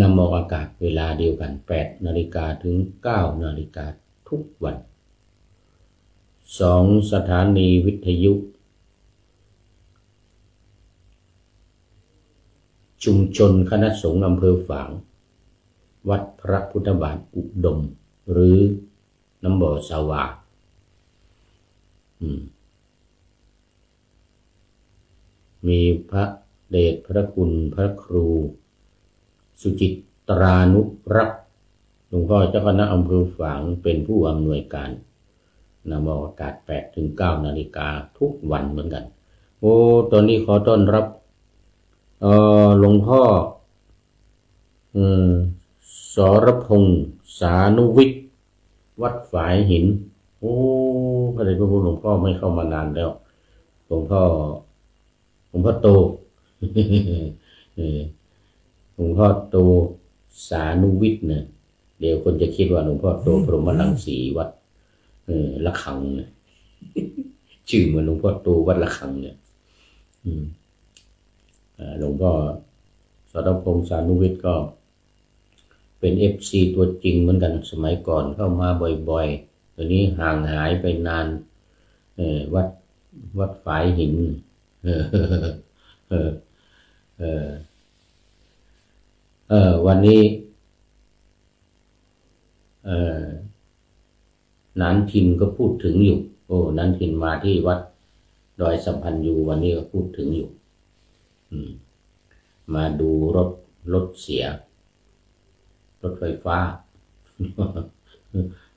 นำออกอากาศเวลาเดียวกัน8 นาฬิกาถึง9 นาฬิกาทุกวัน2 สถานีวิทยุชุมชนคณะสงฆ์อำเภอฝางวัดพระพุทธบาทอุดมหรือน้ำบ่อสาวามีพระเดชพระคุณพระครูสุจิตรานุรักษ์หลวงพ่อเจ้าคณะอำเภอฝางเป็นผู้อำนวยการนำออกอากาศ8 ถึง 9 นาฬิกาทุกวันเหมือนกันโอ้ตอนนี้ขอต้อนรับหลวงพ่อสรพงษ์สานุวิทย์วัดฝายหินโอ้พระเดชพระคุณหลวงพ่อไม่เข้ามานานแล้วหลวงพ่อโต หลวงพ่อโตสานุวิทย์เนี่ยเดี๋ยวคนจะคิดว่าหลวงพ่อโตพรหมรังสีวัดระฆังเนี่ยชื่อเหมือนหลวงพ่อโตวัดระฆังเนี่ยหลวงพ่อสรพงษ์สานุวิทย์ก็เป็น FC ตัวจริงเหมือนกันสมัยก่อนเข้ามาบ่อยๆตอนนี้ห่างหายไปนานวัดฝายหินวันนี้นานทินก็พูดถึงอยู่นานทินมาที่วัดดอยสัมพันยูวันนี้ก็พูดถึงอยู่มาดูรถเสียรถไฟฟ้า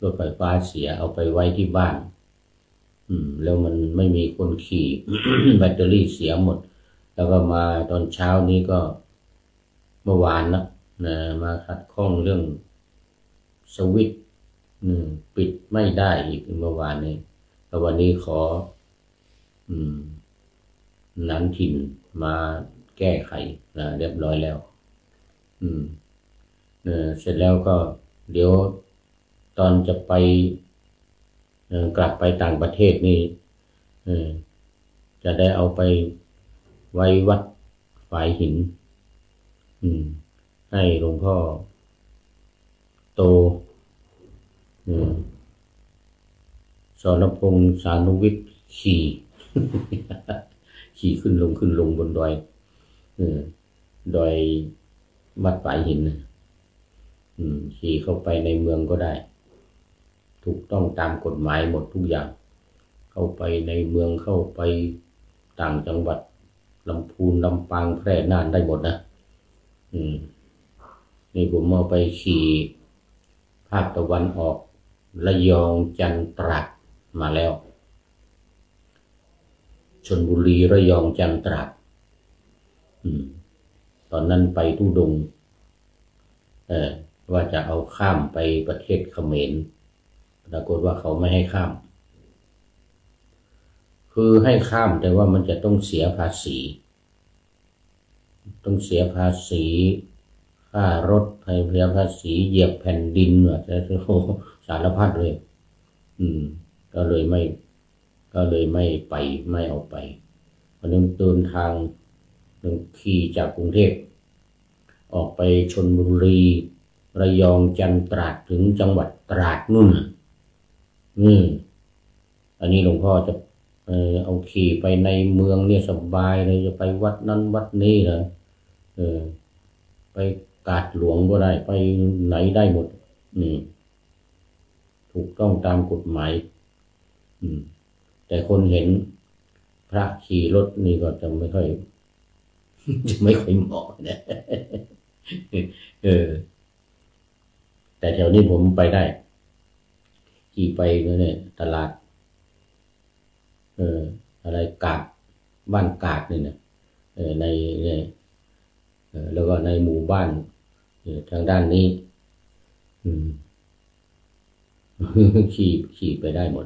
รถไฟฟ้าเสียเอาไปไว้ที่บ้านแล้วมันไม่มีคนขี่ แบตเตอรี่เสียหมดแล้วก็มาตอนเช้านี้ก็เมื่อวานนะมาขัดข้องเรื่องสวิตช์ปิดไม่ได้อีกเมื่อวานนี้แล้ววันนี้ขอนั้นถิ่นมาแก้ไขเรียบร้อยแล้วเสร็จแล้วก็เดี๋ยวตอนจะไปกลับไปต่างประเทศนี่จะได้เอาไปไว้วัดฝายหินให้หลวงพ่อโตสรพงษ์สานุวิทย์ขี่ขึ้นลงบนดอยวัดฝายหินขี่เข้าไปในเมืองก็ได้ถูกต้องตามกฎหมายหมดทุกอย่างเข้าไปในเมืองเข้าไปต่างจังหวัดลำพูนลำปางแพร่น่านได้หมดนะนี่ผมเอาไปขี่ภาคตะวันออกระยองจันทร์ตราดมาแล้วชลบุรีระยองจันทร์ตราดตอนนั้นไปทุดงค์ว่าจะเอาข้ามไปประเทศเขมรปรากฏว่าเขาไม่ให้ข้ามคือให้ข้ามแต่ว่ามันจะต้องเสียภาษีค่ารถเสียภาษีเหยียบแผ่นดินสารพัดเลยก็เลยไม่ไปไม่เอาไปเพราะนั้นเดินทางขี่จากกรุงเทพออกไปชลบุรีระยองจันทร์ตราดถึงจังหวัดตราดนู่นอันนี้หลวงพ่อจะเอาขี่ไปในเมืองเนี่ยสบายเลยจะไปวัดนั้นวัดนี้เลยไปกาดหลวงก็ได้ไปไหนได้หมดถูกต้องตามกฎหมายแต่คนเห็นพระขี่รถนี่ก็จะไม่ค่อยเหมาะนะแต่แถวนี้ผมไปได้ขี่ไปเนี่ยตลาดอะไรกาดบ้านกาดนี่นะในแล้วก็ในหมู่บ้านทางด้านนี้ขี่ไปได้หมด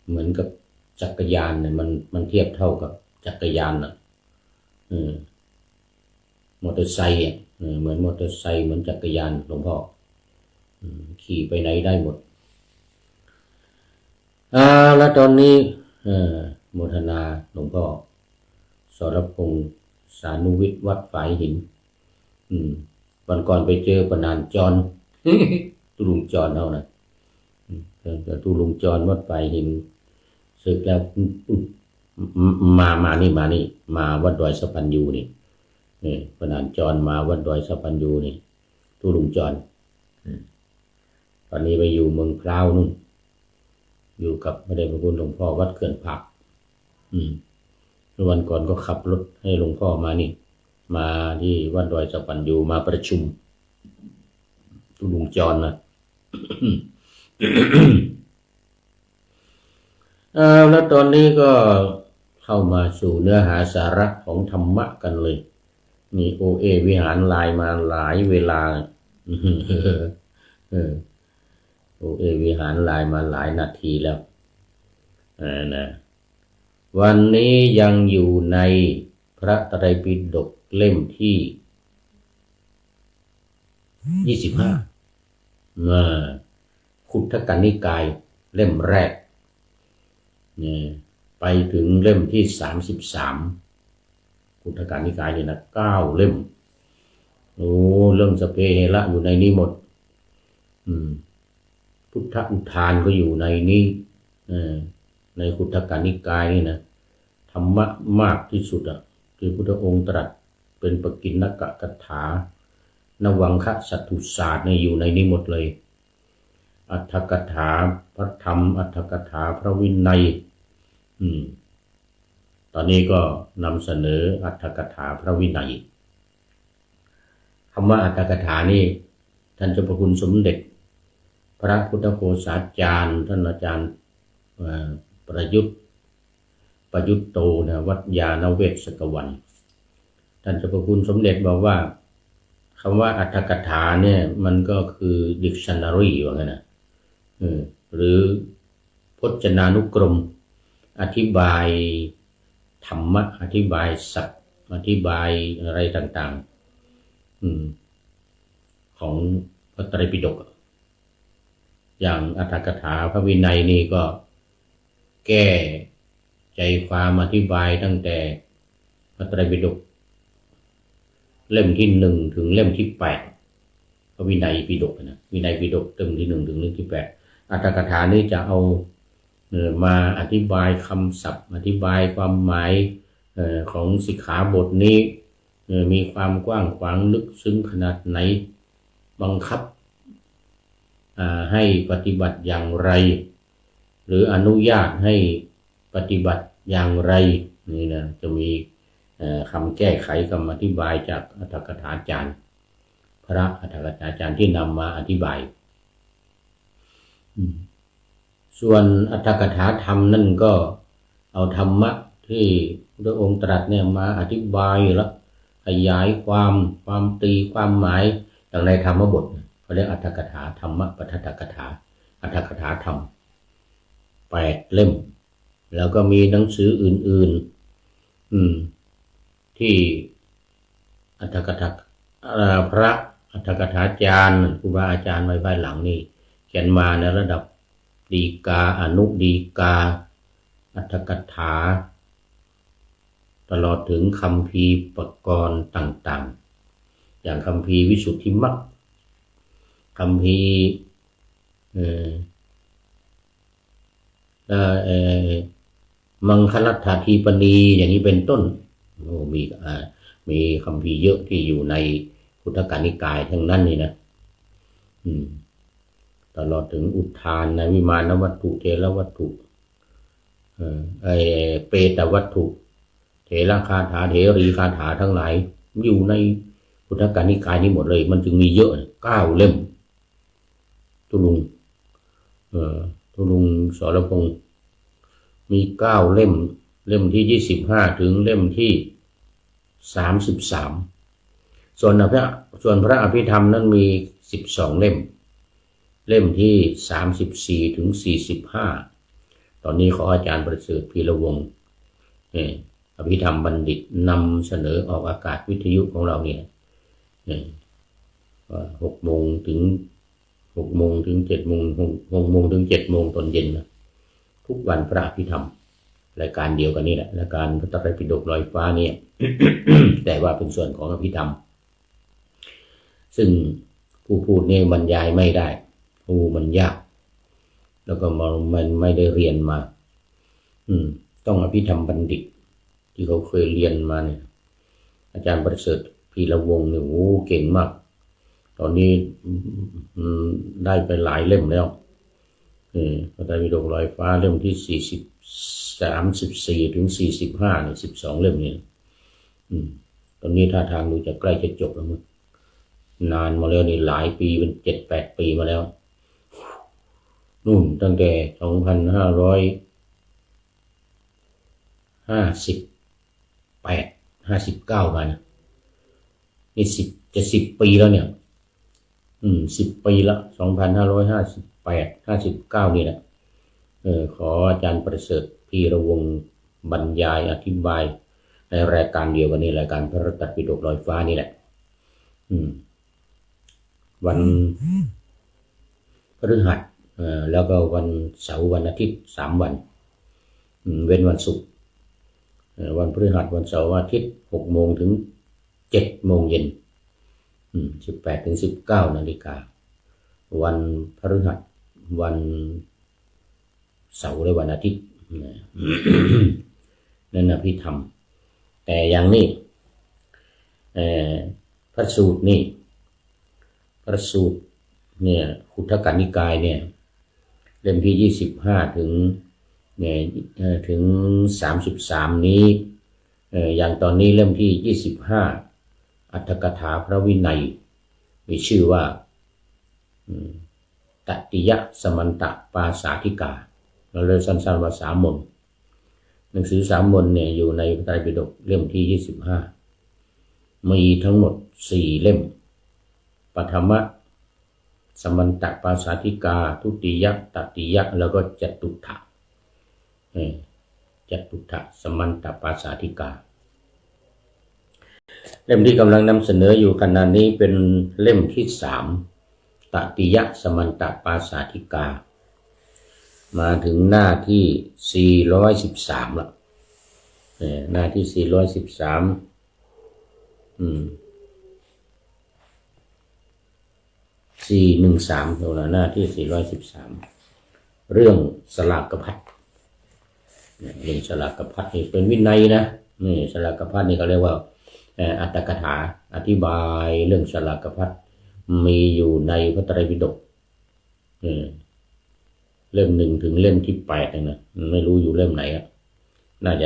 เหมือนกับจักรยานเนี่ยมันเทียบเท่ากับจักรยานน่ะมอเตอร์ไซค์เหมือนมอเตอร์ไซค์เหมือนจักรยานหลวงพ่อขี่ไปไหนได้หมดแล้วตอนนี้โมทนาหลวงพ่อสรพงษ์ สานุวิทย์วัดฝายหินวันก่อนไปเจอปนานจร ตุลุงจรเอานะแต่ตุลุงจรวัดฝายหินศึกแล้วมานี่มาวัดดอยสะพันยูนี่ปนานจรมาวัดดอยสะพันยูนี่ตุลุงจรตอนนี้ไปอยู่เมืองพร้าวนู่นอยู่กับพระเดชพระคุณหลวงพ่อวัดเขื่อนผักวันก่อนก็ขับรถให้หลวงพ่อมานี่มาที่วัดดอยสะพันยูมาประชุมตุลุงจรนะ แล้วตอนนี้ก็เข้ามาสู่เนื้อหาสาระของธรรมะกันเลยนี่โอเอวิหารไลน์มาหลายเวลาโอเอวิหารไลน์มาหลายนาทีแล้วนะวันนี้ยังอยู่ในพระไตรปิฎกเล่มที่25ขุททกนิกายเล่มแรกไปถึงเล่มที่33ขุททกนิกายเนี่ยนะ9เล่มโอ้เรื่องสเพเหระอยู่ในนี้หมดพุทธอุทานก็อยู่ในนี้ในขุททกนิกายนี่นะธรรมะมากที่สุดที่พุทธองค์ตรัสเป็นปกิณณกกถานวังคะสัตถุศาสตร์อยู่ในนี้หมดเลยอรรถกถาพระธรรมอรรถกถาพระวินัยตอนนี้ก็นำเสนออรรถกถาพระวินัยคำว่าอรรถกถานี่ท่านเจ้าพระคุณสมเด็จพระพุทธโฆษาจารย์ท่านอาจารย์ประยุทธ์โตนะวัดยาณเวศกวันท่านเจ้าพระคุณสมเด็จบอกว่าคำว่าอรรถกถาเนี่ยมันก็คือ dictionary ว่างั้นนะหรือพจนานุกรมอธิบายธรรมะอธิบายศัพท์อธิบายอะไรต่างๆของพระไตรปิฎกอย่างอรรถกถาพระวินัยนี่ก็แก้ใจความอธิบายตั้งแต่พระไตรปิฎกเล่มที่1ถึงเล่มที่8พระวินัยปิฎกนะวินัยปิฎกเล่มที่1ถึงเล่มที่8อรรถกถานี้จะเอามาอธิบายคำศัพท์อธิบายความหมายของสิกขาบทนี้มีความกว้างขวางลึกซึ้งขนาดไหนบังคับให้ปฏิบัติอย่างไรหรืออนุญาตให้ปฏิบัติอย่างไรนี่นะจะมีคำแก้ไขคำอธิบายจากอรรถกถาจารย์พระอรรถกถาจารย์ที่นำมาอธิบายส่วนอรรถกถาธรรมนั่นก็เอาธรรมะที่พระองค์ตรัสเนี่ยมาอธิบายแล้วขยายความตีความหมายอย่างในธรรมบทเขาเรียกอรรถกถาธรรมปัฏฐกถาอรรถกถาธรรม8เล่มแล้วก็มีหนังสืออื่นๆที่อรรถกถาพระอรรถกถาจารย์ครูบาอาจารย์ไว้ภายหลังนี่เขียนมาในระดับดีกาอนุดีกาอรรถกถาตลอดถึงคัมภีร์ปกรณ์ต่างๆอย่างคัมภีร์วิสุทธิมรรคคัมภีร์มังคลัตถาทีปณีอย่างนี้เป็นต้นมีคัมภีร์เยอะที่อยู่ในพุทธกนิกายทั้งนั้นนี่นะตลอดถึงอุทานในวิมานวัตถุเทระวัตถุเปตวัตถุเถระคาถาเถรีคาถาทั้งหลายอยู่ในพุทธกนิกายนี้หมดเลยมันจึงมีเยอะ9เล่มตุลุงสรพงศ์มี9เล่มเล่มที่25ถึงเล่มที่33ส่วนพระอภิธรรมนั้นมี12เล่มเล่มที่34ถึง45ตอนนี้ขออาจารย์ประเสริฐพีระวงศ์อภิธรรมบัณฑิตนำเสนอออกอากาศวิทยุของเราเนี่ย6 โมงถึง7 โมง6 โมงถึง7 โมงตอนเย็นนะทุกวันพระอภิธรรม รายการเดียวกันนี่แหละรายการพระไตรปิฎกลอยฟ้าเนี่ย แต่ว่าเป็นส่วนของอภิธรรมซึ่งผู้พูดเนี่ยบรรยายไม่ได้ผู้มันยากแล้วก็มันไม่ได้เรียนมาต้องอภิธรรมบัณฑิตที่เขาเคยเรียนมาเนี่ยอาจารย์ประเสริฐพีระวงศ์เนี่ยโอ้เก่งมากตอนนี้ได้ไปหลายเล่มแล้วพระไตรปิฎกลอยฟ้าเล่มที่34ถึง45เนี่ย12เล่มเนี่ยตอนนี้ท่าทางดูจะใกล้จะจบแล้วมั้งนานมาแล้วนี่หลายปีเป็น7-8 ปีมาแล้วนู่นตั้งแต่2558-59มานี่10 ปีแล้วเนี่ย10 ปีละ2558-59นี่แหละขออาจารย์ประเสริฐพีระวงศ์บรรยายอธิบายในรายการเดียวกันนี้รายการพระไตรปิฎกลอยฟ้านี่แหละวันพฤหัสแล้วก็วันเสาร์วันอาทิตย์3 วันเว้นวันศุกร์วันพฤหัสวันเสาร์วันอาทิตย์6 โมงถึง7 โมงเย็น18 ถึง 19 นาฬิกาวันพฤหัสวันเสาร์และวันอาทิตย์นั่นนะพี่ทำแต่อย่างนี้พระสูตรนี่พระสูตรเนี่ยขุททกนิกายเนี่ยเล่มที่25ถึง33นี้อย่างตอนนี้เล่มที่25อัตถกถาพระวินัยมีชื่อว่าตติยสมันตปาสาธิกาเราเลยสั้นๆว่าสามมนหนังสือสามมนเนี่ยอยู่ในพระไตรปิฎกเล่มที่25มีทั้งหมด4 เล่มปฐมสมันตปาสาธิกาทุติยตติยแล้วก็จตุถะสมันตปาสาธิกาเล่มที่กำลังนำเสนออยู่ขณะนี้เป็นเล่มที่3ตติยสมันตปาสาธิกามาถึงหน้าที่413แล้วหน้าที่413413ตรงหน้าที่413เรื่องสลากพัดเรื่องสลากพัดนี่เป็นวินัยนะนี่สลากพัดนี่เขาเรียกว่าอัตถกถาอธิบายเรื่องสลากพัดมีอยู่ในพระไตรปิฎกเล่ม1ถึงเล่มที่8นะไม่รู้อยู่เล่มไหนอ่ะน่าจ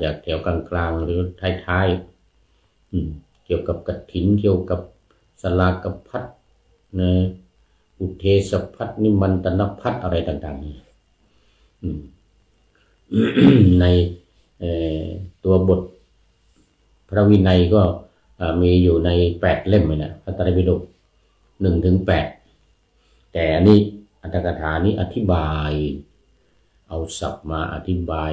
ะแถวกลางๆหรือท้ายๆเกี่ยวกับกฐินเกี่ยวกับสลากพัดนะอุเทศพัดนิมันตนพัดอะไรต่างๆในตัวบทพระวินัยก็มีอยู่ใน8 เล่มเลยนะพระไตรปิฎก1ถึง8แต่อันนี้อัตถกถานี้อธิบายเอาศัพท์มาอธิบาย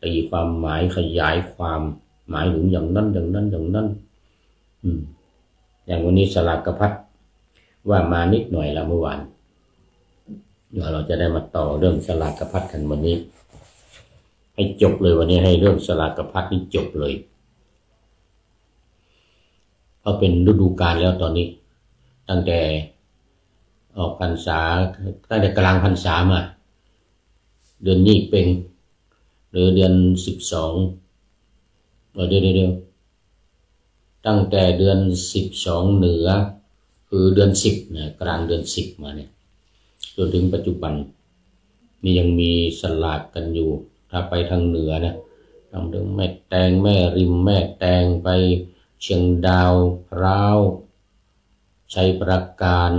ตีความหมายขยายความหมายถึงอย่างนั้นอย่างวันนี้สลากพัดว่ามานิดหน่อยละเมื่อวานเดี๋ยวเราจะได้มาต่อเรื่องสลากพัดกันวันนี้ให้จบเลยวันนี้ให้เรื่องสลากพัดนี้จบเลยเพราะเป็นฤดูกาลแล้วตอนนี้ตั้งแต่ออกพรรษาตั้งแต่กลางพรรษามาเดือนยี่เป็งหรือเดือน12เดี๋ยวตั้งแต่เดือน12เหนือคือเดือน10นะกลางเดือน10มาเนี่ยจนถึงปัจจุบันนี่ยังมีสลากกันอยู่ถ้าไปทางเหนือนะทางแม่แตงแม่ริมแม่แตงไปเชียงดาวพร้าวชัยปราการ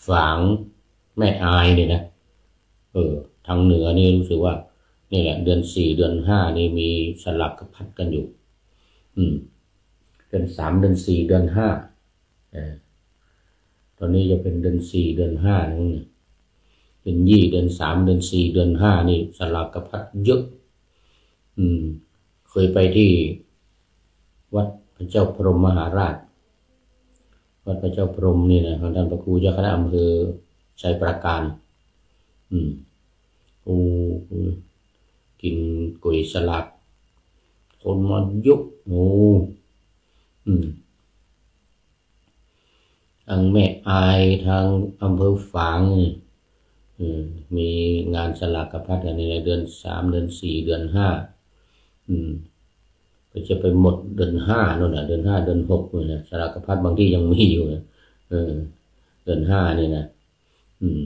ฝางแม่อายเนี่ยนะทางเหนือนี่รู้สึกว่านี่แหละเดือน4เดือน5นี่มีสลับกับพัดกันอยู่เดือน3เดือน4เดือน5ตอนนี้จะเป็นเดือน4เดือน5นั่นนี่เป็นเดือน3เดือน4เดือน5นี่สลับกับพัดเยอะเคยไปที่วัดพระเจ้าพรหมมหาราชวัดพระเจ้าพรหมนี่นะของท่านพระครูเจ้าคณะอำเภอชัยปราการ อืมโอ้กินก๋วยสลัดคนมาเยอะโอ้อืมทางแม่อายทางอำเภอฝางอืมมีงานสลากพัดอันนี้ในเดือน3เดือน4เดือน5อืมก็จะไปหมดเดือน5นู่นน่ะเดือน5เดือน6นู่นน่ะสลากพัดบางที่ยังมีอยู่นะเออเดือน5นี่นะอืม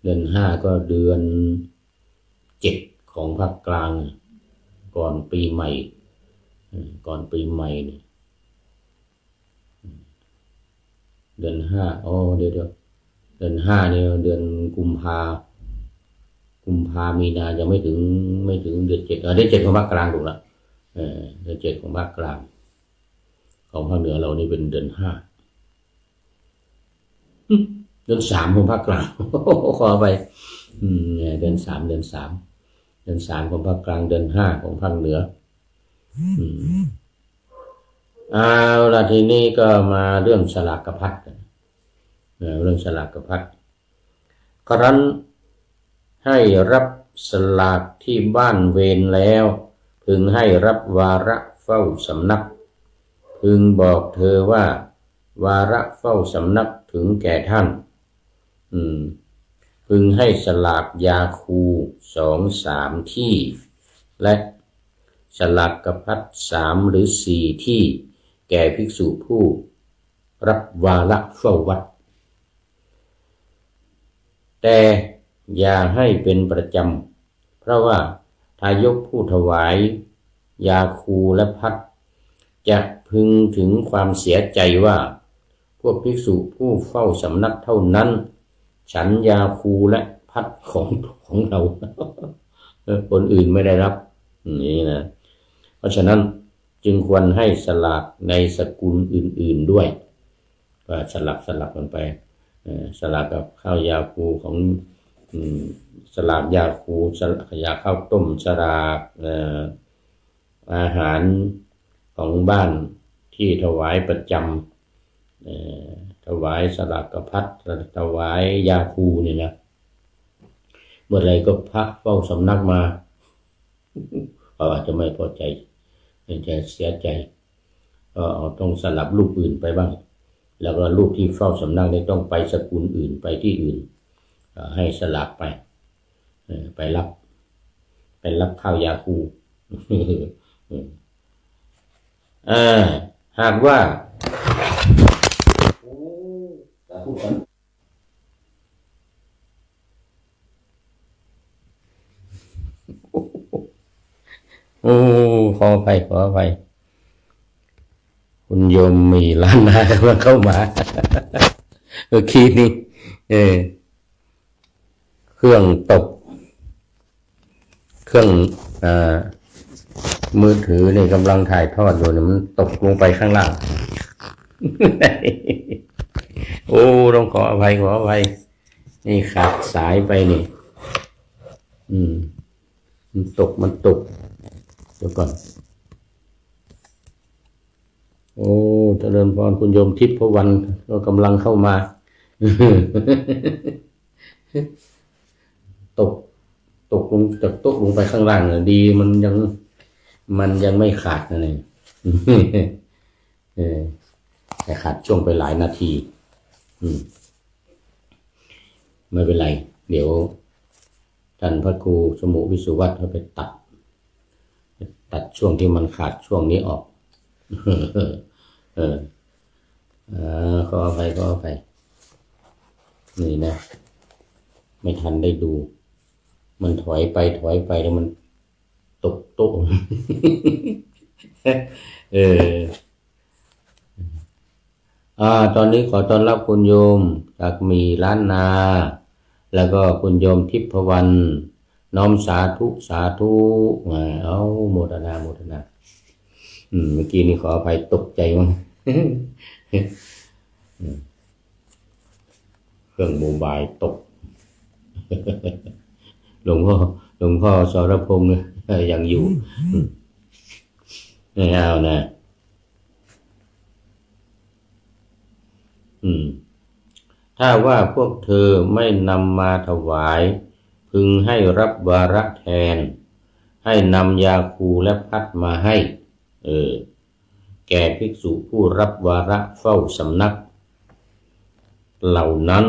เดือน5ก็เดือน7ของภาคกลางก่อนปีใหม่ก่อนปีใหม่นี่เดือน5อ๋อเดี๋ยวเดือน5นี่เดือนกุมภามีนายังไม่ถึงเดือน7เดือน7ของภาคกลางถูกละเดือน7ของภาคกลางของภาคเหนือเรานี่เป็นเดือน5เดือน3ของภาคกลางขอไปเดือน3เดือน3เดือน3ของภาคกลางเดือน5ของภาคเหนือเอาละทีนี้ก็มาเรื่องสลากพัดกันเรื่องสลากพัดครั้นให้รับสลากที่บ้านเวรแล้วพึงให้รับวาระเฝ้าสำนักพึงบอกเธอว่าวาระเฝ้าสำนักถึงแก่ท่านพึงให้สลากยาคู2-3ที่และสลากกพัด3หรือ4ที่แก่ภิกษุผู้รับวาระเฝ้าวัดแต่อย่าให้เป็นประจำเพราะว่าทายกผู้ถวายยาคูและพัดจะพึงถึงความเสียใจว่าพวกภิกษุผู้เฝ้าสำนักเท่านั้นฉันยาคูและพัดของเราคนอื่นไม่ได้รับนี่นะเพราะฉะนั้นจึงควรให้สลากในสกุลอื่นๆด้วยก็สลับกันไปสลากกับข้าวยาคูของสลากยาคูสลากยาข้าวต้มสลากอาหารของบ้านที่ถวายประจำถวายสลากกพัดถวายยาคูเนี่ยนะเมื่อไรก็พระเฝ้าสำนักมาอาจจะไม่พอใจจะเสียใจก็ต้องสลับรูปอื่นไปบ้างแล้วก็รูปที่เฝ้าสำนักนี่ต้องไปสกุลอื่นไปที่อื่นให้สลับไปรับข้าวยาคูหากว่าขออภัยคุณโยมมีล้านนากำลังเข้ามาเมื่อกี้นี้เครื่องตกเครื่องมือถือนี่กำลังถ่ายทอดอยู่เนี่ยมันตกลงไปข้างล่างโอ้ต้องขออภัยนี่ขาดสายไปนี่มันตกเดี๋ยวก่อนโอ้เจริญพรคุณโยมทิพวรรณก็กำลังเข้ามาตกลงจากโต๊ะลงไปข้างล่างเนี่ยดีมันยังไม่ขาดนั่นเองแต่ขาดช่วงไปหลายนาทีไม่เป็นไรเดี๋ยวท่านพระครูสมุวิสุวัฒน์เขาไปตัดช่วงที่มันขาดช่วงนี้ออกขออภัยนี่นะไม่ทันได้ดูมันถอยไปแล้วมันตกโต๊ะตอนนี้ขอต้อนรับคุณโยมจากมีล้านนาแล้วก็คุณโยมทิพวรรณน้อมสาธุเอาโมทนาเมื่อกี้นี่ขออภัยตกใจมั้งเครื่องโมบายตกหลวงพ่อสรพงษ์ยังอยู่ไม่เอานะ ถ้าว่าพวกเธอไม่นำมาถวายพึงให้รับวาระแทนให้นำยาคูและพัดมาให้แก่ภิกษุผู้รับวาระเฝ้าสำนักเหล่านั้น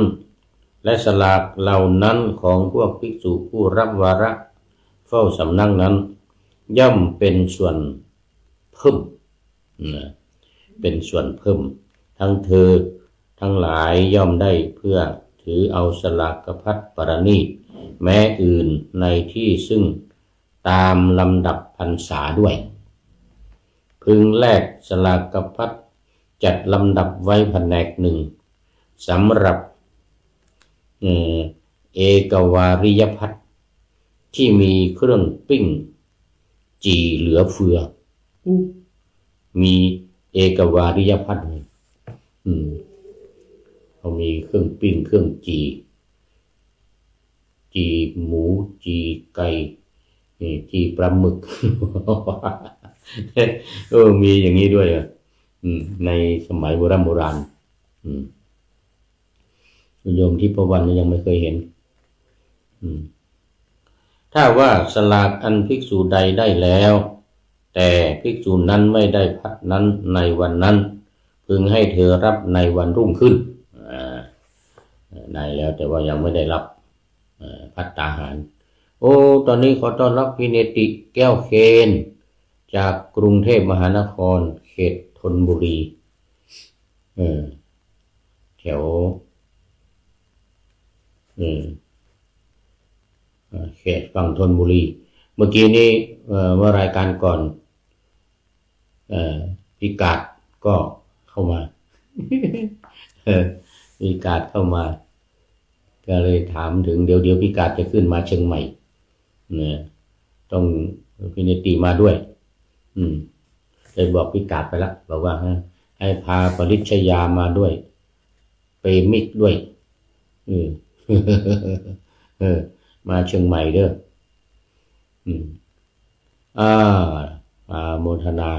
และสลากเหล่านั้นของพวกภิกษุผู้รับวาระเฝ้าสำนักนั้นย่อมเป็นส่วนเพิ่มเป็นส่วนเพิ่มทั้งเธอทั้งหลายย่อมได้เพื่อถือเอาสลากพัดปรณีตแม้อื่นในที่ซึ่งตามลำดับพรรษาด้วยพึงแลกสลากพัดจัดลำดับไว้แผนกหนึ่งสำหรับเอกวาริยพัดที่มีเครื่องปิ้งจีเหลือเฟือมีเอกวาริยพัดเขามีเครื่องปิ้งเครื่องจีหมูจีไก่จีปลาหมึกมีอย่างนี้ด้วยในสมัยโบราณโยมที่ประวันยังไม่เคยเห็นถ้าว่าสลากอันภิกษุใดได้แล้วแต่ภิกษุนั้นไม่ได้พัดนั้นในวันนั้นพึงให้เธอรับในวันรุ่งขึ้นได้แล้วแต่ว่ายังไม่ได้รับภัตตาหารตอนนี้ขอต้อนรับพี่เนติแก้วเคนจากกรุงเทพมหานครเขตธนบุรีแถวเขตฝั่งธนบุรีเมื่อกี้นี้เมื่อรายการก่อนพี่กาดก็เข้ามาพี่กาดเข้ามาก็เลยถามถึงเดี๋ยวพี่กาดจะขึ้นมาเชียงใหม่ต้องพี่เนติมาด้วยเลยบอกพี่กาดไปแล้วบอกว่าให้พาปริชยามาด้วยไปมิกด้วยมาเชียงใหม่เด้อโมทนา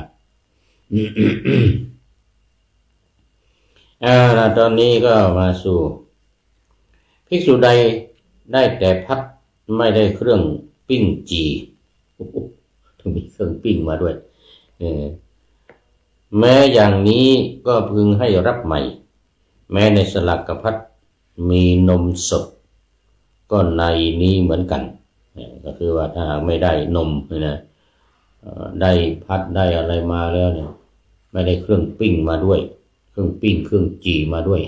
ตอนนี้ก็มาสู่ภิกษุใดได้แต่พัดไม่ได้เครื่องปิ้งจีต้องมีเครื่องปิ้งมาด้วยแม้อย่างนี้ก็พึงให้รับใหม่แม้ในสลักพัดมีนมสดก็ในนี้เหมือนกันก็คือว่าถ้าหากไม่ได้นมได้พัดได้อะไรมาแล้วเนี่ยไม่ได้เครื่องปิ้งมาด้วยเครื่องปิ้งเครื่องจีมาด้วย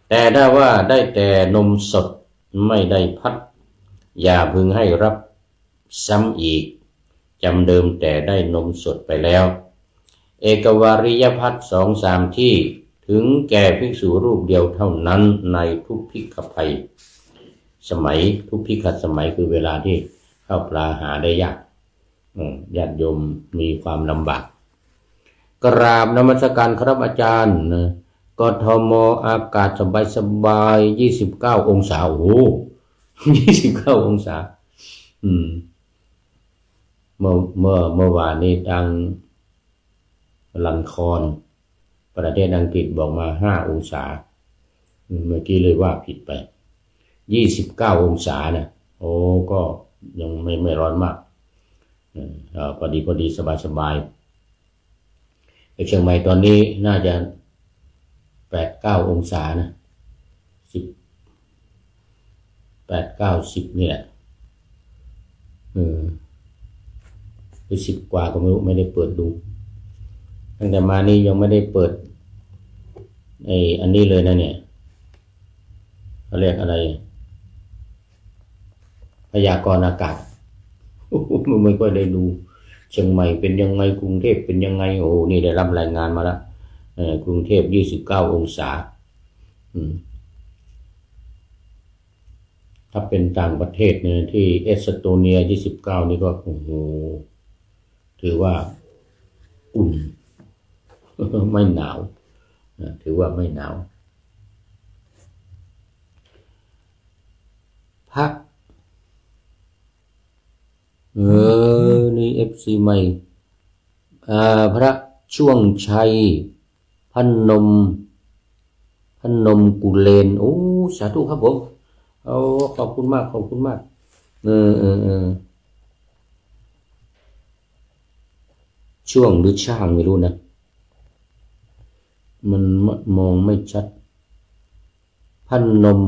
แต่ถ้าว่าได้แต่นมสดไม่ได้พัดอย่าพึงให้รับซ้ำอีกจำเดิมแต่ได้นมสดไปแล้วเอกวาริยพัด2-3ที่ถึงแก่ภิกษุรูปเดียวเท่านั้นในทุกภิกขภัยสมัยทุกภิกขสมัยคือเวลาที่ข้าวปลาหาได้ยากญาติโยมมีความลำบากกราบนมัสการครับอาจารย์กทมอากาศสบาย29 องศา29 องศาเมื่อวานนี้ทางลันคอนประเทศอังกฤษบอกมา5 องศาเมื่อกี้เลยว่าผิดไป29 องศานะก็ยังไม่ร้อนมากพอดีสบายในเชียงใหม่ตอนนี้น่าจะ8-9 องศานะ8-9-10นี่แหละหรือ10 กว่าก็ไม่รู้ไม่ได้เปิดดูตั้งแต่มานี่ยังไม่ได้เปิดอันนี้เลยนะเนี่ยเขาเรียกอะไรพยากรณ์อากาศมันไม่ค่อยได้ดูเชียงใหม่เป็นยังไงกรุงเทพเป็นยังไงนี่ได้รับรายงานมาแล้วกรุงเทพ29 องศาถ้าเป็นต่างประเทศเนี่ยที่เอสโตเนีย29นี่ก็ถือว่าอุ่นไม่หนาวถือว่าไม่หนาวพักนี่FC ใหม่พระช่วงชัยพนม พนมกุเลนโอ้สาธุครับผมเอาขอบคุณมากขอบคุณมากช่วงหรือช่างไม่รู้นะมันมองไม่ชัดพนม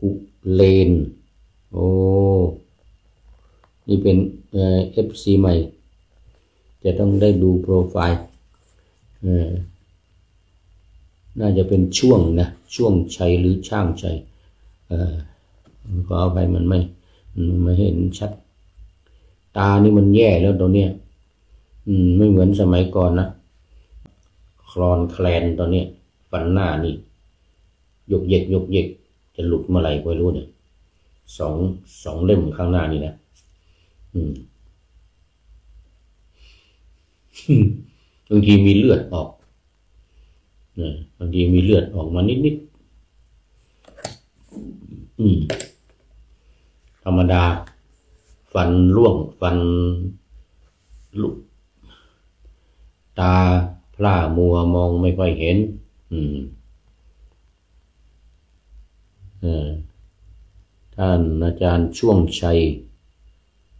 กุเลนโอ้นี่เป็นFC ใหม่จะต้องได้ดูโปรไฟล์น่าจะเป็นช่วงนะช่วงชัยหรือช่างชัยขอเอาไปมันไม่เห็นชัดตานี่มันแย่แล้วตอนเนี้ยไม่เหมือนสมัยก่อนนะคลอนแคลนตอนนี้ฟันหน้านี่ยกเยกจะหลุดเมื่อไหร่ไม่รู้เนี่ยสองเล่มข้างหน้านี่นะบางทีมีเลือดออกบางทีมีเลือดออกมานิดธรรมดาฟันร่วงฟันหลุดตาพร่ามัวมองไม่ค่อยเห็นท่านอาจารย์ช่วงชัย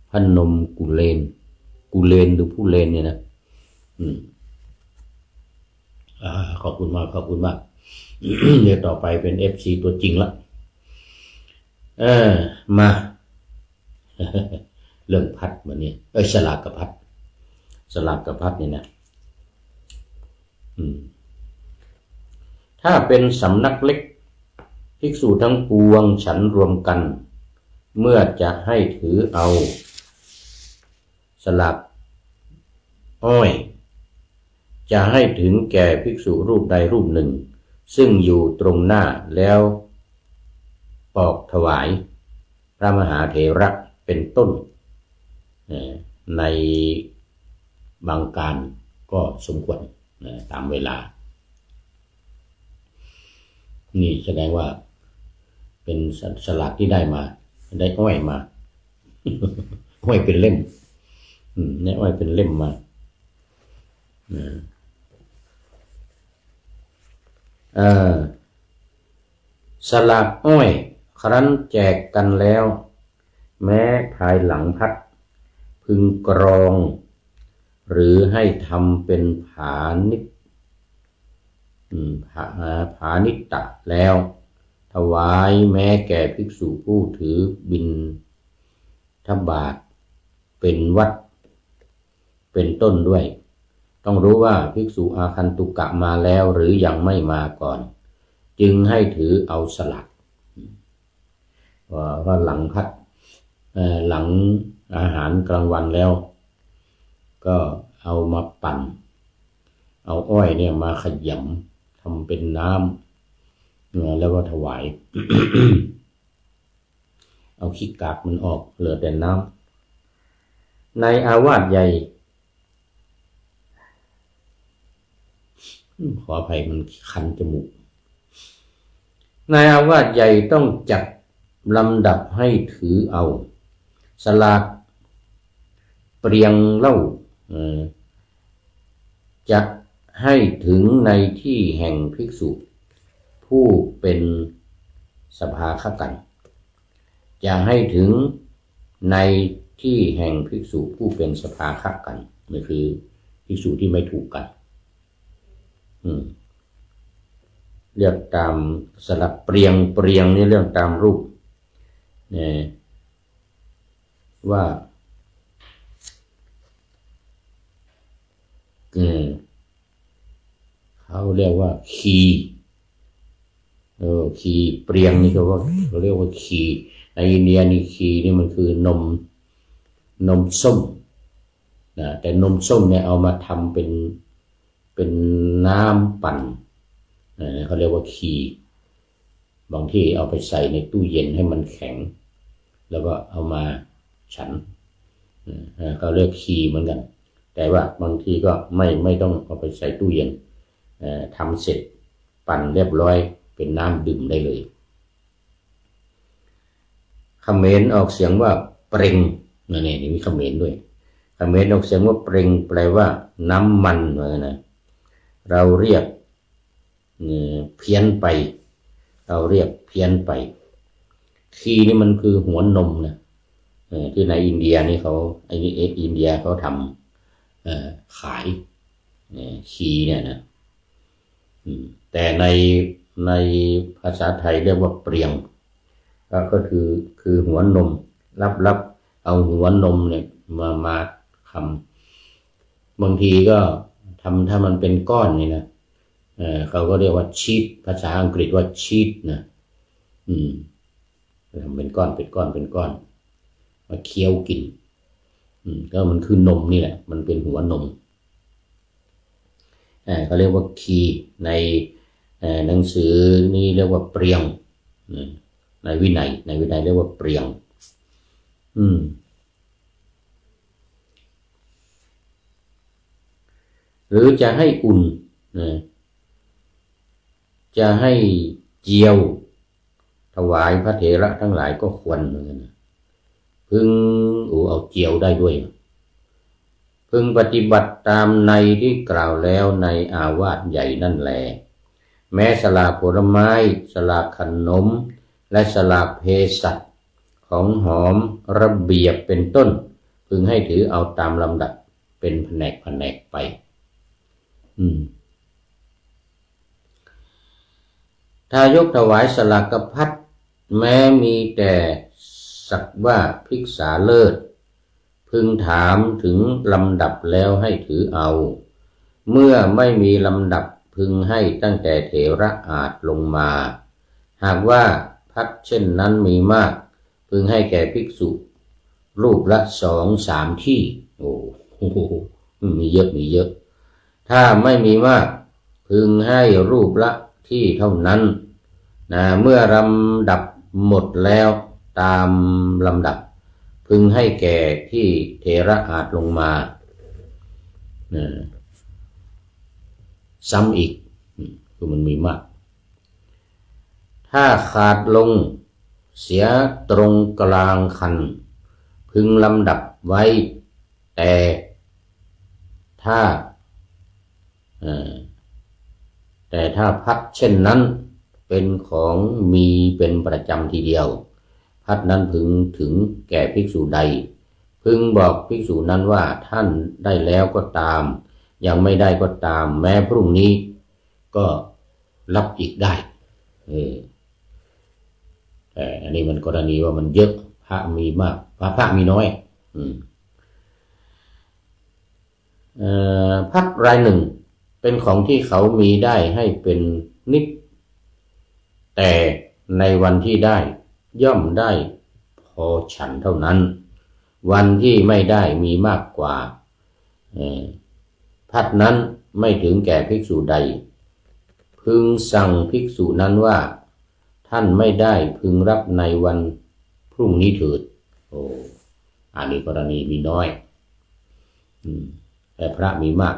พนมกุเลนหรือผู้เลนเนี่ยนะขอบคุณมากขอบคุณมาก เดี๋ยวต่อไปเป็น FC ตัวจริงละมา เรื่องพัดวันนี้สลากกับพัดเนี่ยนะถ้าเป็นสำนักเล็กภิกษุทั้งปวงฉันรวมกันเมื่อจะให้ถือเอาสลากอ้อยจะให้ถึงแก่ภิกษุรูปใดรูปหนึ่งซึ่งอยู่ตรงหน้าแล้วออกถวายพระมหาเถระเป็นต้นในบางการก็สมควรตามเวลานี่แสดงว่าเป็นสลากที่ได้มาได้อ้อยมาอ้อยเป็นเล่มได้อ้อยเป็นเล่มมาสลากอ้อยครั้นแจกกันแล้วแม้ภายหลังพัดพึงกรองหรือให้ทำเป็นผานิตตะแล้วถวายแม้แก่ภิกษุผู้ถือบิณฑบาตเป็นวัดเป็นต้นด้วยต้องรู้ว่าภิกษุอาคันตุกะมาแล้วหรือยังไม่มาก่อนจึงให้ถือเอาสลากว่าหลังพัดหลังอาหารกลางวันแล้วก็เอามาปั่นเอาอ้อยเนี่ยมาขยำทำเป็นน้ำแล้วก็ถวาย เอาขี้กากมันออกเหลือแต่น้ำในอาวาสใหญ่ขออภัยมันคันจมูกในอาวาสใหญ่ต้องจัดลำดับให้ถือเอาสลากเปรียงเล่าจะให้ถึงในที่แห่งภิกษุผู้เป็นสภาคกันจะให้ถึงในที่แห่งภิกษุผู้เป็นสภาคกันนี่คือภิกษุที่ไม่ถูกกันเรียกตามสลับเปรียงนี่เรื่องตามรูปว่าเขาเรียกว่าคีเปรียงนี่เขาเรียกว่าคีในอินเดียนี่คีนี่มันคือนมส้มนะแต่นมส้มเนี่ยเอามาทำเป็นน้ำปั่นเขาเรียกว่าคีบางที่เอาไปใส่ในตู้เย็นให้มันแข็งแล้วก็เอามาฉันเขาเรียกคีเหมือนกันแต่ว่าบางทีก็ไม่ต้องเอาไปใส่ตู้เย็นทำเสร็จปั่นเรียบร้อยเป็นน้ำดื่มได้เลยเขมรออกเสียงว่าเปร่งนี่มีเขมรด้วยเขมรออกเสียงว่าเปร่งแปลว่าน้ำมันนะเราเรียก เพี้ยนไปเราเรียกเพี้ยนไปคีนี่มันคือหัวนมนะที่ในอินเดียนี่เขาอินเดียเขาทำขายคีเนี่ยนะแต่ในภาษาไทยเรียกว่าเปรียงก็คือหัวนมรับเอาหัวนมเนี่ยมาทำบางทีก็ทำถ้ามันเป็นก้อนนี่นะเขาก็เรียกว่าชีสภาษาอังกฤษว่าชีสนะทำเป็นก้อนเป็นก้อนเป็นก้อนมาเคี้ยวกินก็มันคือนมนี่แหละมันเป็นหัวนมเขาเรียกว่าคีในหนังสือนี่เรียกว่าเปรียงในวินัยเรียกว่าเปรียงหรือจะให้อุ่นจะให้เจียวถวายพระเถระทั้งหลายก็ควรเหมือนกันพึงเอาเจียวได้ด้วยพึงปฏิบัติตามในที่กล่าวแล้วในอาวาสใหญ่นั่นแลแม้สลากผลไม้สลากขนมและสลากเภสัชของหอมระเบียบเป็นต้นพึงให้ถือเอาตามลำดับเป็นแผนกไปถ้ายกถวายสลากพัดแม้มีแต่สักว่าภิกษาเลิศพึงถามถึงลำดับแล้วให้ถือเอาเมื่อไม่มีลำดับพึงให้ตั้งแต่เถระอาจลงมาหากว่าพัดเช่นนั้นมีมากพึงให้แก่ภิกษุรูปละ 2-3 ที่โอ้โหมีเยอะถ้าไม่มีมากพึงให้รูปละที่เท่านั้นเมื่อลำดับหมดแล้วตามลำดับพึงให้แก่ที่เถระอาจลงมาซ้ำอีกคือมันมีมากถ้าขาดลงเสียตรงกลางคันพึงลำดับไว้แต่ถ้าพัดเช่นนั้นเป็นของมีเป็นประจำทีเดียวพัดนั้นพึงถึงแก่ภิกษุใดพึงบอกภิกษุนั้นว่าท่านได้แล้วก็ตามยังไม่ได้ก็ตามแม้พรุ่งนี้ก็รับอีกได้แต่อันนี้มันกรณีว่ามันเยอะพระมีมากพระมีน้อยพัดรายหนึ่งเป็นของที่เขามีได้ให้เป็นนิดแต่ในวันที่ได้ย่อมได้พอฉันเท่านั้นวันที่ไม่ได้มีมากกว่าพัดนั้นไม่ถึงแก่ภิกษุใดพึงสั่งภิกษุนั้นว่าท่านไม่ได้พึงรับในวันพรุ่งนี้เถิดอันนี้กรณีมีน้อยแต่พระมีมาก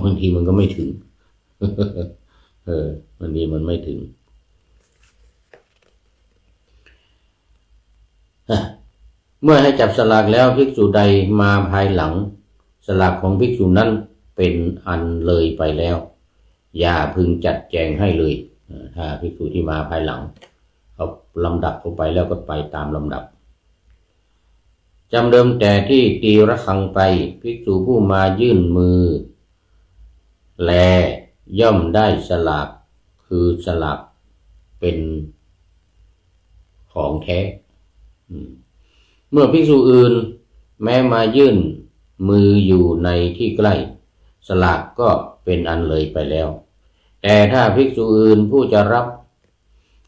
บางทีมันก็ไม่ถึงบางทีมันไม่ถึงเมื่อให้จับสลากแล้วภิกษุใดมาภายหลังสลากของภิกษุนั้นเป็นอันเลยไปแล้วอย่าพึงจัดแจงให้เลยถ้าภิกษุที่มาภายหลังเขาลำดับเข้าไปแล้วก็ไปตามลำดับจำเดิมแต่ที่ตีระฆังไปภิกษุผู้มายื่นมือแลย่อมได้สลากคือสลากเป็นของแท้เมื่อภิกษุอื่นแม้มายื่นมืออยู่ในที่ใกล้สลากก็เป็นอันเลยไปแล้วแต่ถ้าภิกษุอื่นผู้จะรับ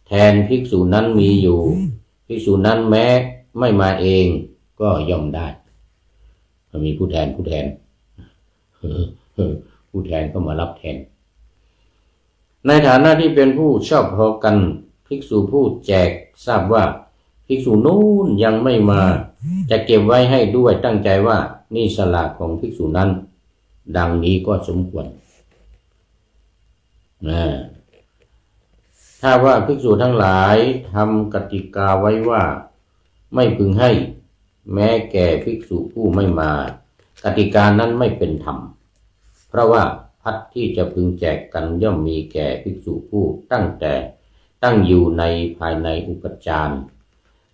แทนภิกษุนั้นมีอยู่ภิกษุนั้นแม้ไม่มาเองก็ย่อมได้มีผู้แทนผู้แทนก็มารับแทนในฐานะที่เป็นผู้ชอบพอกันภิกษุผู้แจกทราบว่าภิกษุนู้นยังไม่มาจะเก็บไว้ให้ด้วยตั้งใจว่านี่สลากของภิกษุนั้นดังนี้ก็สมควรถ้าว่าภิกษุทั้งหลายทำกติกาไว้ว่าไม่พึงให้แม้แก่ภิกษุผู้ไม่มากติกานั้นไม่เป็นธรรมเพราะว่า พัดที่จะพึงแจกกันย่อมมีแก่ภิกษุผู้ตั้งอยู่ในภายในอุปจาร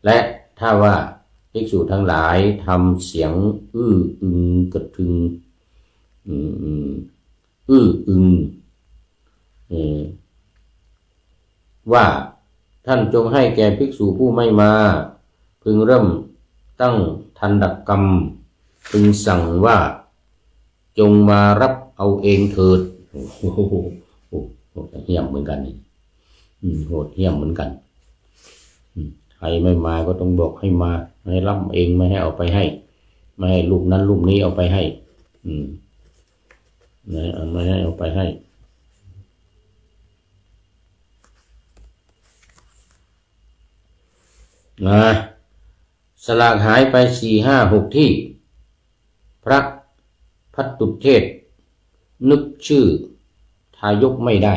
และถ้าว่าภิกษุทั้งหลายทำเสียงอื้ออึงกระทึงอื้ออึงว่าท่านจงให้แก่ภิกษุผู้ไม่มาพึงเริ่มตั้งทันดกรรมพึงสั่งว่าจงมารับเอาเองเถิดโอ้โหเหี้ยมเหมือนกันนี่โหดเหี้ยมเหมือนกันใครไม่มาก็ต้องบอกให้มาให้รับเองไม่ให้เอาไปให้ไม่ให้ลูกนั้นลูกนี้เอาไปให้ไม่ให้เอาไปให้สลากหายไป4-5-6ที่พระภัตตุเทศนึกชื่อทายกไม่ได้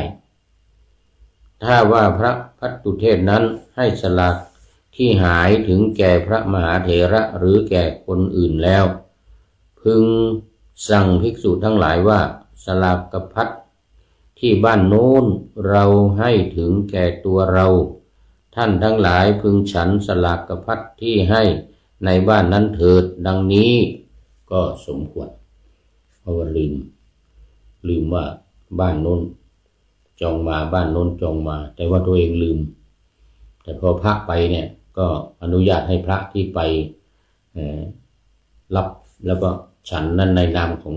ถ้าว่าพระภัตตุเทศนั้นให้สลากที่หายถึงแก่พระมหาเถระหรือแก่คนอื่นแล้วพึงสั่งภิกษุทั้งหลายว่าสลากกภัตที่บ้านโน้นเราให้ถึงแก่ตัวเราท่านทั้งหลายพึงฉันสลากกภัตที่ให้ในบ้านนั้นเถิดดังนี้ก็สมควรเพราะว่าลืมว่าบ้านโน้นจองมาบ้านโน้นจองมาแต่ว่าตัวเองลืมแต่พอพระไปเนี่ยก็อนุญาตให้พระที่ไปรับแล้วก็ฉันนั้นในนามของ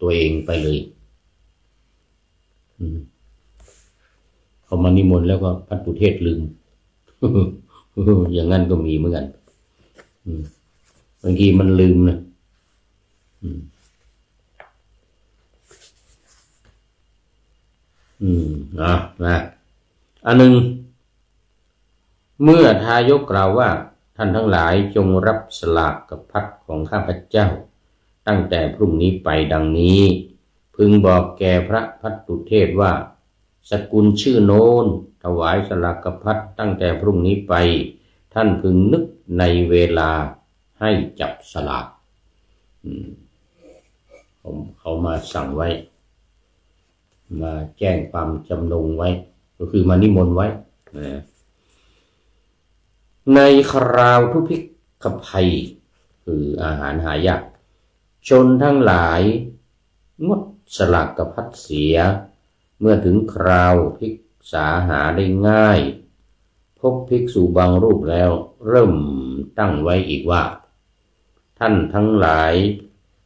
ตัวเองไปเลยเขามานิมนต์แล้วก็ภัตตุเทศลืม อย่างนั้นก็มีเหมือนกันบางทีมันลืมนะนะอันหนึ่งเมื่อทายกกล่าวว่าท่านทั้งหลายจงรับสลากกภัตของข้าพเจ้าตั้งแต่พรุ่งนี้ไปดังนี้พึงบอกแก่พระภัตตุเทศว่าสกุลชื่อโน้นถวายสลากกภัตตั้งแต่พรุ่งนี้ไปท่านพึงนึกในเวลาให้จับสลากเขามาสั่งไว้มาแจ้งความจำนงไว้ก็คือมานิมนต์ไว้ในคราวทุพพิกภัยคืออาหารหายากชนทั้งหลายงดสลากกภัตเสียเมื่อถึงคราวภิกษาหาได้ง่ายพบภิกษุบางรูปแล้วเริ่มตั้งไว้อีกว่าท่านทั้งหลาย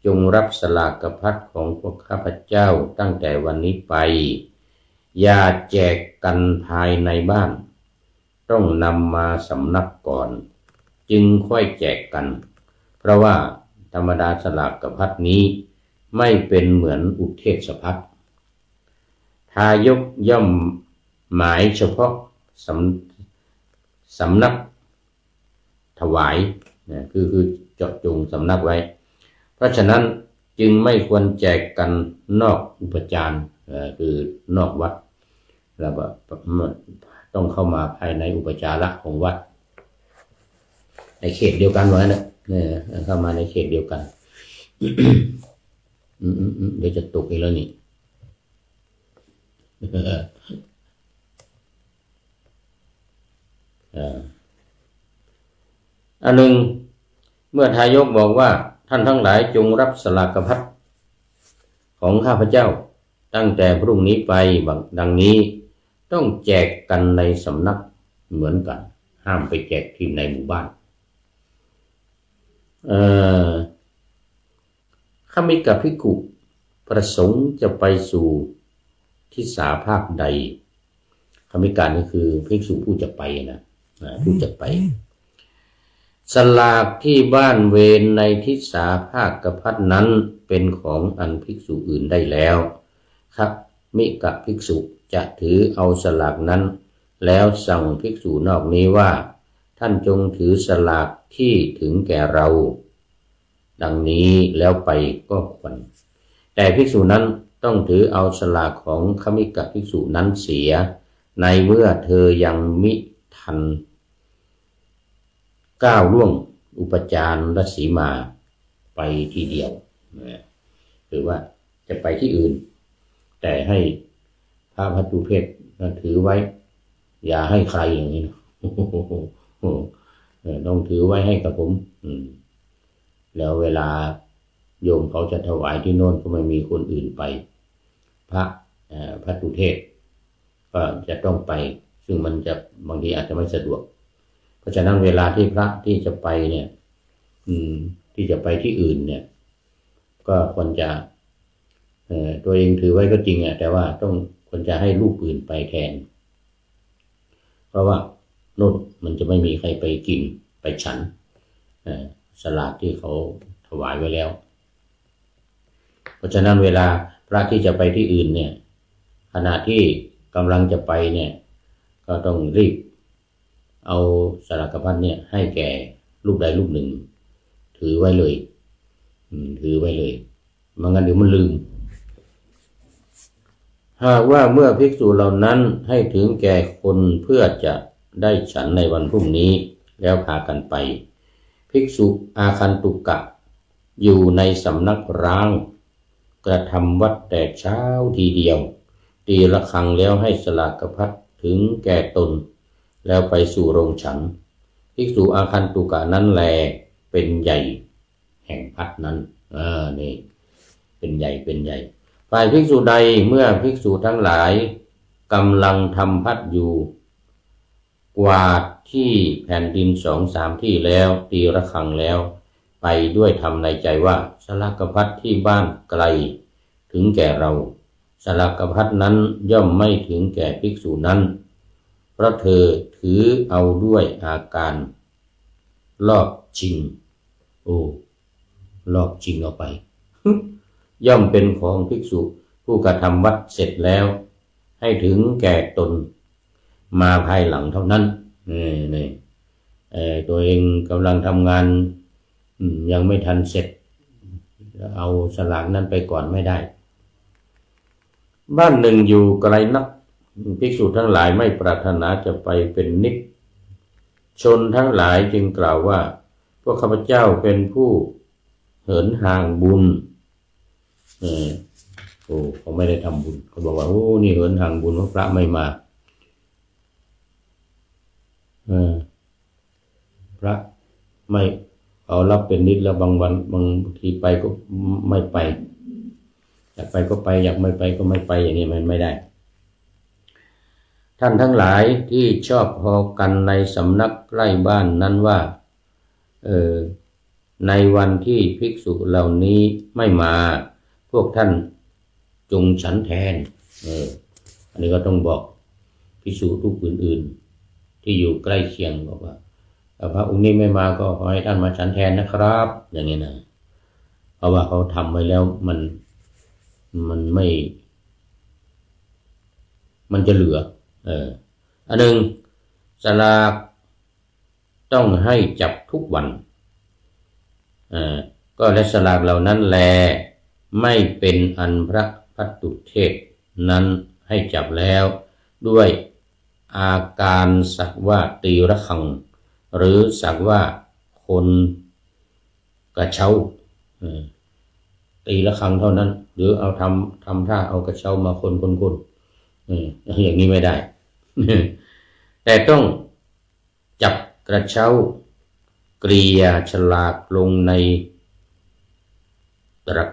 จงรับสลากกภัตของพวกข้าพเจ้าตั้งแต่วันนี้ไปอย่าแจกกันภายในบ้านต้องนำมาสำนักก่อนจึงค่อยแจกกันเพราะว่าธรรมดาสลากกภัตนี้ไม่เป็นเหมือนอุเทศภัตทายกย่อมหมายเฉพาะสำนักถวายคือเจาะจงสำนักไว้เพราะฉะนั้นจึงไม่ควรแจกกันนอกอุปจารคือนอกวัดแล้วก็ต้องเข้ามาภายในอุปจาระของวัดในเขตเดียวกันไว้นะเข้ามาในเขตเดียวกัน เดี๋ยวจะตกอีกแล้วนี่อันหนึ่งเมื่อทายกบอกว่าท่านทั้งหลายจงรับสลากกภัตของข้าพเจ้าตั้งแต่พรุ่งนี้ไปดังนี้ต้องแจกกันในสำนักเหมือนกันห้ามไปแจกที่ในหมู่บ้านข้ามิกภิกขุประสงค์จะไปสู่ทิศาภาคใดข้ามิกานี่คือภิกษุผู้จะไปนะผู้จะไปสลากที่บ้านเวรในทิศาภาคกภัตนั้นเป็นของอันภิกษุอื่นได้แล้วครับมิกะภิกษุจะถือเอาสลากนั้นแล้วสั่งภิกษุนอกนี้ว่าท่านจงถือสลากที่ถึงแก่เราดังนี้แล้วไปก็ควรแต่ภิกษุนั้นต้องถือเอาสลากของคมิกะภิกษุนั้นเสียในเมื่อเธอยังมิทันก้าวล่วงอุปจารและสีมาไปทีเดียวหรือว่าจะไปที่อื่น แต่ให้พระภัตตุเพศถือไว้อย่าให้ใครอย่างนี้นะต้องถือไว้ให้กับผมแล้วเวลาโยมเขาจะถวายที่โน่นก็ไม่มีคนอื่นไปพระภัตตุเทศก็จะต้องไปซึ่งมันจะบางทีอาจจะไม่สะดวกเพราะฉะนั้นเวลาที่พระที่จะไปเนี่ยที่จะไปที่อื่นเนี่ยก็ควรจะตัวเองถือไว้ก็จริงแต่ว่าควรจะให้ลูกอื่นไปแทนเพราะว่าโน่นมันจะไม่มีใครไปกินไปฉันสลากที่เขาถวายไว้แล้วเพราะฉะนั้นเวลาพระที่จะไปที่อื่นเนี่ยขณะที่กำลังจะไปเนี่ยก็ต้องรีบเอาสลากพัดเนี่ยให้แก่ลูกใดลูกหนึ่งถือไว้เลยถือไว้เลยไม่งั้นเดี๋ยวมันลืมหากว่าเมื่อภิกษุเหล่านั้นให้ถึงแก่คนเพื่อจะได้ฉันในวันพรุ่งนี้แล้วพากันไปภิกษุอาคันตุกะอยู่ในสำนักร้างกระทำวัดแต่เช้าทีเดียวตีระฆังแล้วให้สลากพัดถึงแก่ตนแล้วไปสู่โรงฉันภิกษุอาคันตุกะนั้นแลเป็นใหญ่แห่งพัดนั้นนี่เป็นใหญ่ฝ่ายภิกษุใดเมื่อภิกษุทั้งหลายกำลังทำพัดอยู่กวาดที่แผ่นดิน2-3ที่แล้วตีระฆังแล้วไปด้วยทำในใจว่าสลากพัดที่บ้านไกลถึงแก่เราสลากพัดนั้นย่อมไม่ถึงแก่ภิกษุนั้นเพราะเธอถือเอาด้วยอาการลอบชิงลอบชิงเอาไป ย่อมเป็นของภิกษุผู้กระทำวัดเสร็จแล้วให้ถึงแก่ตนมาภายหลังเท่านั้นนี่ตัวเองกำลังทำงานยังไม่ทันเสร็จเอาสลากนั้นไปก่อนไม่ได้บ้านหนึ่งอยู่ไกลนักภิกษุทั้งหลายไม่ปรารถนาจะไปเป็นนิจชนทั้งหลายจึงกล่าวว่าพวกข้าพเจ้าเป็นผู้เหินห่างบุญเขาไม่ได้ทำบุญเขาบอกว่านี่เหินห่างบุญเพราะพระไม่มาพระไม่เอารับเป็นนิจแล้วบางวันบางทีไปก็ไม่ไปอยากไปก็ไปอยากไม่ไปก็ไม่ไปอย่างนี้มันไม่ได้ท่านทั้งหลายที่ชอบพอกันในสำนักใกล้บ้านนั้นว่าในวันที่ภิกษุเหล่านี้ไม่มาพวกท่านจงฉันแทนอันนี้ก็ต้องบอกภิกษุทุกอื่นๆที่อยู่ใกล้เคียงบอกว่าพระองค์นี้ไม่มาก็ขอให้ท่านมาฉันแทนนะครับอย่างนี้นะเพราะว่าเขาทำไว้แล้วมันไม่มันจะเหลืออันหนึ่งสลากต้องให้จับทุกวันก็และสลากเหล่านั้นแลไม่เป็นอันพระภัตตุเทศนั้นให้จับแล้วด้วยอาการสักว่าตีระฆังหรือสักว่าคนกระเช้าตีระฆังเท่านั้นหรือเอาทำท่าเอากระเช้ามาคนอย่างนี้ไม่ได้ แต่ต้องจับกระเช้าเกลี่ยฉลากลงในตะ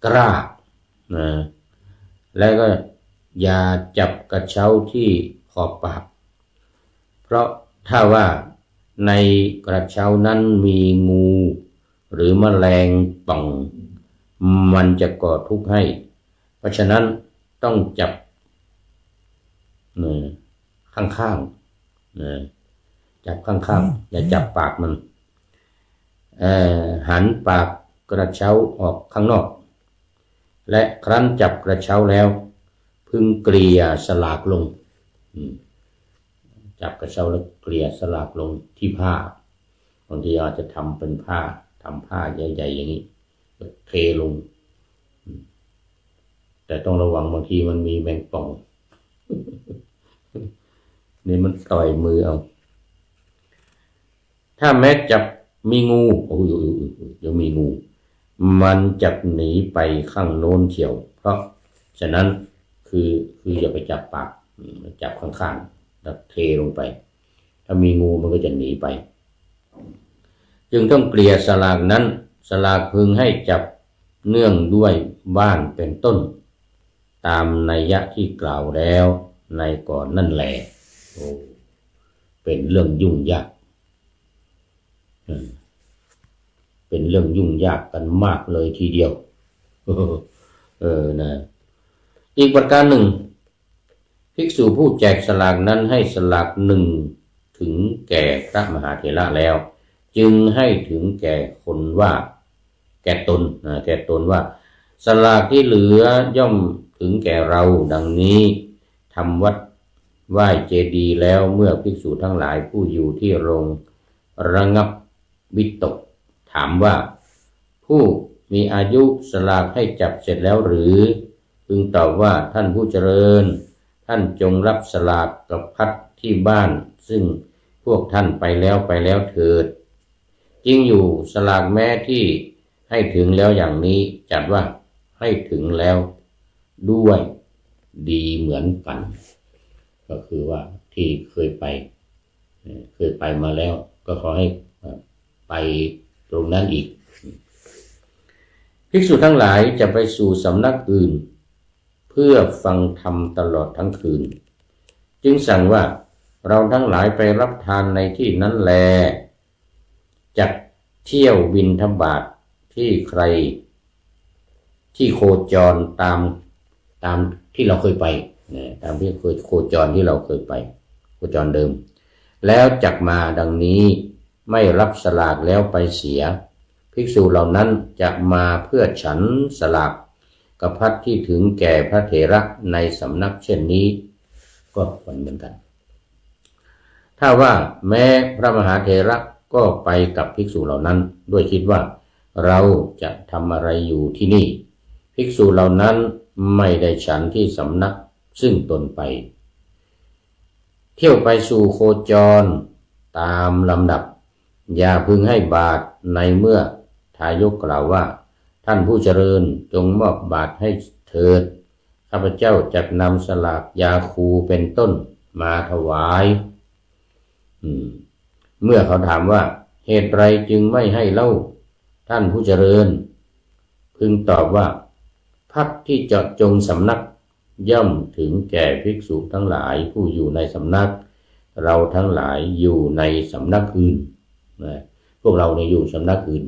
กร้าแล้วก็อย่าจับกระเช้าที่ขอบปากเพราะถ้าว่าในกระเช้านั้นมีงูหรือแมลงป่องมันจะก่อทุกข์ให้เพราะฉะนั้นต้องจับข้างๆจับข้างๆอย่าจับปากมันหันปากกระเช้าออกข้างนอกและครั้นจับกระเช้าแล้วพึงเกลี่ยสลากลงจับกระเช้าแล้วเกลี่ยสลากลงที่ผ้าบางทีอาจจะทำเป็นผ้าทำผ้าใหญ่ๆอย่างนี้เทลงแต่ต้องระวังบางทีมันมีแมงป่องนี่มันต่อยมือเอาถ้าแม้จับมีงูเดี๋ยวมีงูมันจะหนีไปข้างโน้นเฉียวเพราะฉะนั้น คืออย่าไปจับปากจับข้างๆแล้วเทลงไปถ้ามีงูมันก็จะหนีไปจึงต้องเกลี่ยสลากนั้นสลากพึงให้จับเนื่องด้วยบ้านเป็นต้นตามนัยยะที่กล่าวแล้วในก่อนนั่นแหละเป็นเรื่องยุ่งยากเป็นเรื่องยุ่งยากกันมากเลยทีเดียวนะอีกประการหนึ่งภิกษุผู้แจกสลากนั้นให้สลากหนึ่งถึงแก่พระมหาเถระแล้วจึงให้ถึงแก่คนว่าแก่ตนว่าสลากที่เหลือย่อมถึงแก่เราดังนี้ทำวัดไหว้เจดีย์แล้วเมื่อภิกษุทั้งหลายผู้อยู่ที่โรงระงับวิตกถามว่าผู้มีอายุสลากให้จับเสร็จแล้วหรือพึงตอบว่าท่านผู้เจริญท่านจงรับสลากกับพัดที่บ้านซึ่งพวกท่านไปแล้วเถิดจริงอยู่สลากแม้ที่ให้ถึงแล้วอย่างนี้จัดว่าให้ถึงแล้วด้วยดีเหมือนกันก็คือว่าที่เคยไปมาแล้วก็ขอให้ไปตรงนั้นอีกภิกษุทั้งหลายจะไปสู่สำนักอื่นเพื่อฟังธรรมตลอดทั้งคืนจึงสั่งว่าเราทั้งหลายไปรับทานในที่นั้นแลจักเที่ยวบิณฑบาตที่ใครที่โคจรตามที่เราเคยไปตามที่เคยโคจรที่เราเคยไปโคจรเดิมแล้วจักมาดังนี้ไม่รับสลากแล้วไปเสียภิกษุเหล่านั้นจะมาเพื่อฉันสลากกับพัดที่ถึงแก่พระเถระในสำนักเช่นนี้ก็เหมือนกันถ้าว่าแม้พระมหาเถระก็ไปกับภิกษุเหล่านั้นด้วยคิดว่าเราจะทำอะไรอยู่ที่นี่ภิกษุเหล่านั้นไม่ได้ฉันที่สำนักซึ่งตนไปเที่ยวไปสู่โคจรตามลำดับอย่าพึงให้บาตรในเมื่อทายกกล่าวว่าท่านผู้เจริญจงมอบบาตรให้เถิดข้าพเจ้าจะนำสลากยาคูเป็นต้นมาถวายเมื่อเขาถามว่าเหตุไรจึงไม่ให้เล่าท่านผู้เจริญพึงตอบว่าพัดที่เจาะจงสำนักย่อมถึงแก่ภิกษุทั้งหลายผู้อยู่ในสำนักเราทั้งหลายอยู่ในสำนักอื่นพวกเราเนี่ยอยู่สำนักอื่น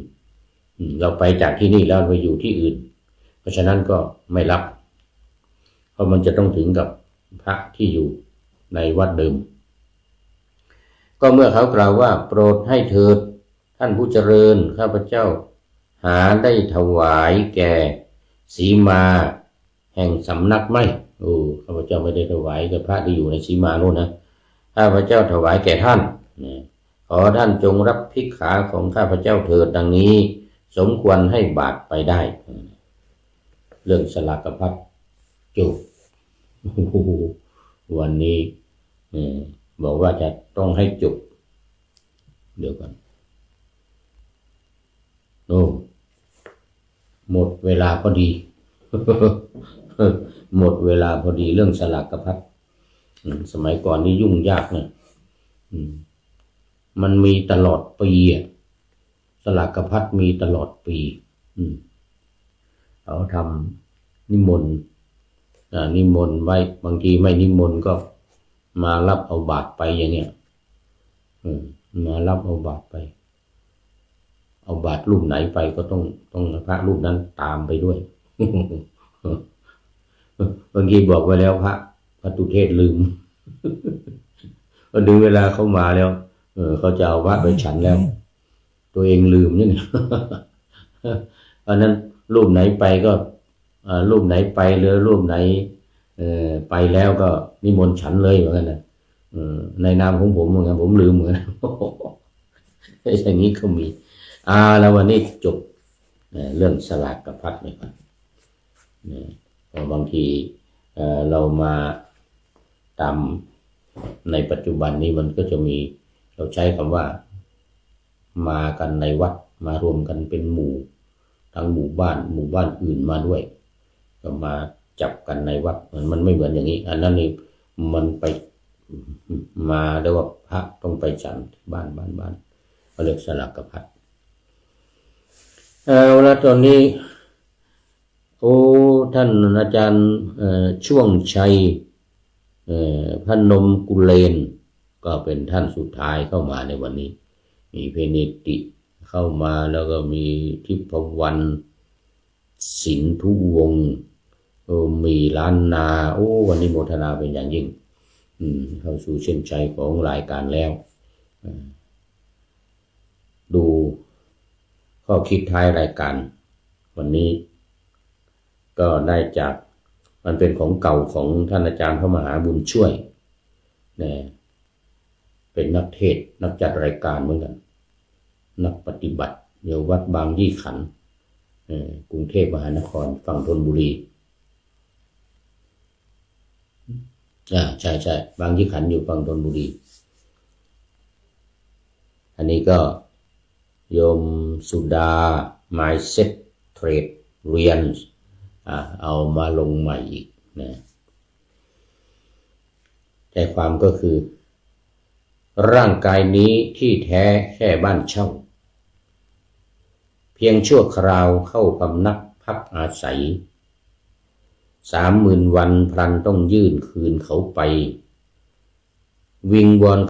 เราไปจากที่นี่แล้วไปอยู่ที่อื่นเพราะฉะนั้นก็ไม่รับเพราะมันจะต้องถึงกับพระที่อยู่ในวัดเดิมก็เมื่อเขากล่าวว่าโปรดให้เถิดท่านผู้เจริญข้าพเจ้าหาได้ถวายแก่สีมาแห่งสำนักไม่ข้าพเจ้าไม่ได้ถวายแก่พระที่อยู่ในสีมาโน่นนะข้าพเจ้าถวายแก่ท่านขอท่านจงรับภิกขาของข้าพเจ้าเถิดดังนี้สมควรให้บาตรไปได้เรื่องสลากพัดจบวันนี้บอกว่าจะต้องให้จบเดี๋ยวก่อนหมดเวลาพอดี หมดเวลาพอดีเรื่องสลากพัดสมัยก่อนนี่ยุ่งยากนะมันมีตลอดปีสลากพัดมีตลอดปีเขาทำนิมนต์ไว้บางทีไม่นิมนต์ก็มารับเอาบาตรไปอย่างเนี้ยมารับเอาบาตรไปเอาบาตรรูปไหนไปก็ต้องพระรูปนั้นตามไปด้วย บางทีบอกไว้แล้วพระตุเทศลืม ก็ดึงเวลาเขามาแล้วเขาจะเอาพระไปฉันแล้วตัวเองลืมนี่ เพราะนั้นรูปไหนไปก็รูปไหนไปหรือรูปไหนไปแล้วก็นิมนต์ฉันเลยเหมือนกันนะในนามของผมเหมือนกันผมลืมเหมือนกันอย่างนี้ก็มีแล้ววันนี้จบเรื่องสลากพัดเลยครับบางทีเรามาตามในปัจจุบันนี้มันก็จะมีเราใช้คำว่ามากันในวัดมารวมกันเป็นหมู่ทั้งหมู่บ้านอื่นมาด้วยก็มา จับกันในวัดมันไม่เหมือนอย่างนี้อันนั้นนี่มันไปมาแล้วว่าพระต้องไปฉันบ้านเขาเรียกสลักพัดเอาละตอนนี้ท่านอาจารย์ช่วงชัยพนมกุเลนก็เป็นท่านสุดท้ายเข้ามาในวันนี้มีเพเนติเข้ามาแล้วก็มีทิพวรรณสินธุวงศ์มีล้านนาวันนี้โมทนาเป็นอย่างยิ่งเข้าสู่เส้นชัยของรายการแล้วดูข้อคิดท้ายรายการวันนี้ก็ได้จากมันเป็นของเก่าของท่านอาจารย์พระมหาบุญช่วยนะเป็นนักเทศนักจัดรายการเหมือนกันนักปฏิบัติอยู่วัดบางยี่ขันธ์กรุงเทพมหานครฝั่งธนบุรีใช่บางยี่ขันธ์อยู่ฝั่งธนบุรีอันนี้ก็โยมสุดา Mindset Trade เรียนเอามาลงใหม่อีกนะใจความก็คือร่างกายนี้ที่แท้แค่บ้านเช่าเพียงชั่วคราวเข้าพำนักพักอาศัย30,000 วันพลันต้องยื่นคืนเขาไปวิงวอน